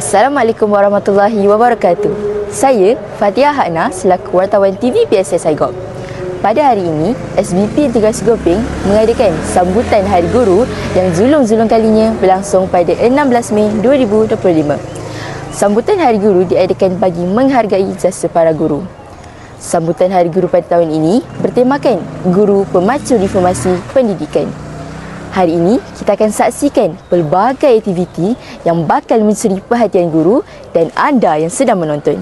Assalamualaikum warahmatullahi wabarakatuh. Saya Fathia Hakna selaku wartawan TV PSS IGOP. Pada hari ini, SBP Integrasi Gopeng mengadakan sambutan Hari Guru yang zulung-zulung kalinya berlangsung pada 16 Mei 2025. Sambutan Hari Guru diadakan bagi menghargai jasa para guru. Sambutan Hari Guru pada tahun ini bertemakan Guru Pemacu Reformasi Pendidikan. Hari ini, kita akan saksikan pelbagai aktiviti yang bakal mencuri perhatian guru dan anda yang sedang menonton.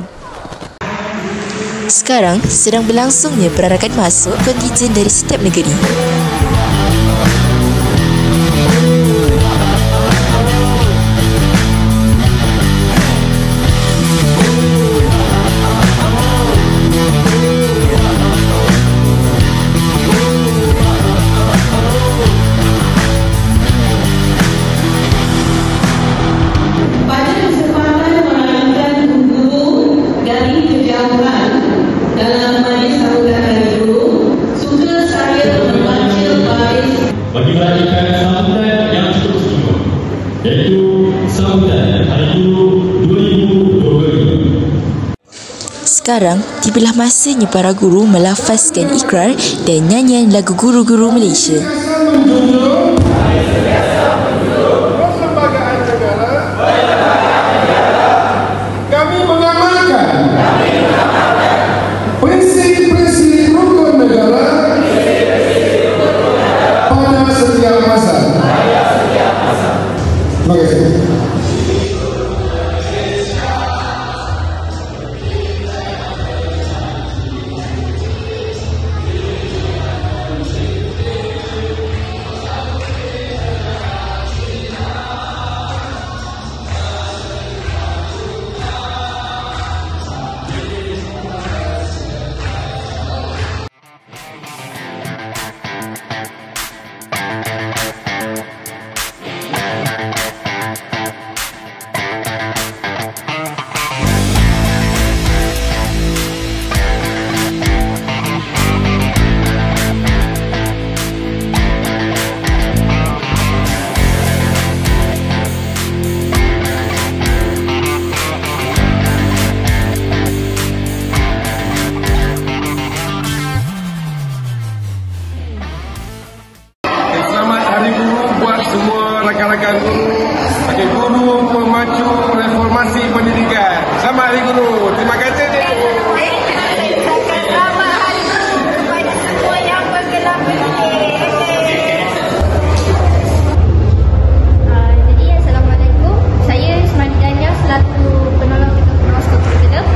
Sekarang sedang berlangsungnya perarakan masuk kontingen dari setiap negeri. Sekarang, tibalah masanya para guru melafazkan ikrar dan nyanyian lagu guru-guru Malaysia. Kami mengamalkan prinsip-prinsip rukun negara pada setiap masa. Terima kasih. Rakan-rakan guru, sebagai guru pemacu reformasi pendidikan. Selamat Hari Guru. Terima kasih. Selamat Hari Guru kepada semua yang bergelar pendidik. Jadi Assalamualaikum. Saya Ismani Dania selaku penolong ketua pengawas kurikulum.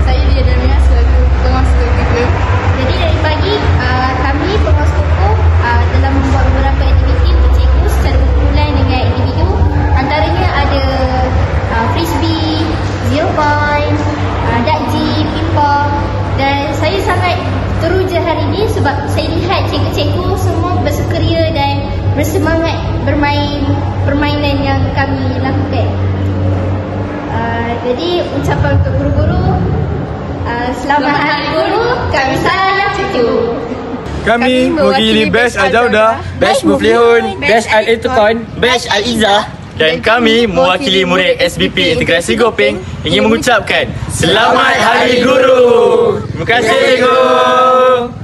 Saya Dia Dania selaku pengawas kurikulum. Jadi dari pagi kami pengawas kurikulum telah membuat beberapa aktiviti untuk cikgu secara berkumpulan dengan individu. Antaranya ada frisbee, zero point, dakji, pingpong. Dan saya sangat teruja hari ini sebab saya lihat cikgu-cikgu semua bersukaria dan bersemangat bermain permainan yang kami lakukan. Jadi ucapan untuk guru-guru, selamat Hari Guru, kami sayang cikgu. Kami mewakili Bash Al-Jaudah, Bash Muflihun, Bash Al-Itqan, Bash Al-Izzah dan kami mewakili murid SBP Integrasi Gopeng ingin mengucapkan Selamat Hari Guru. Terima kasih, Cikgu.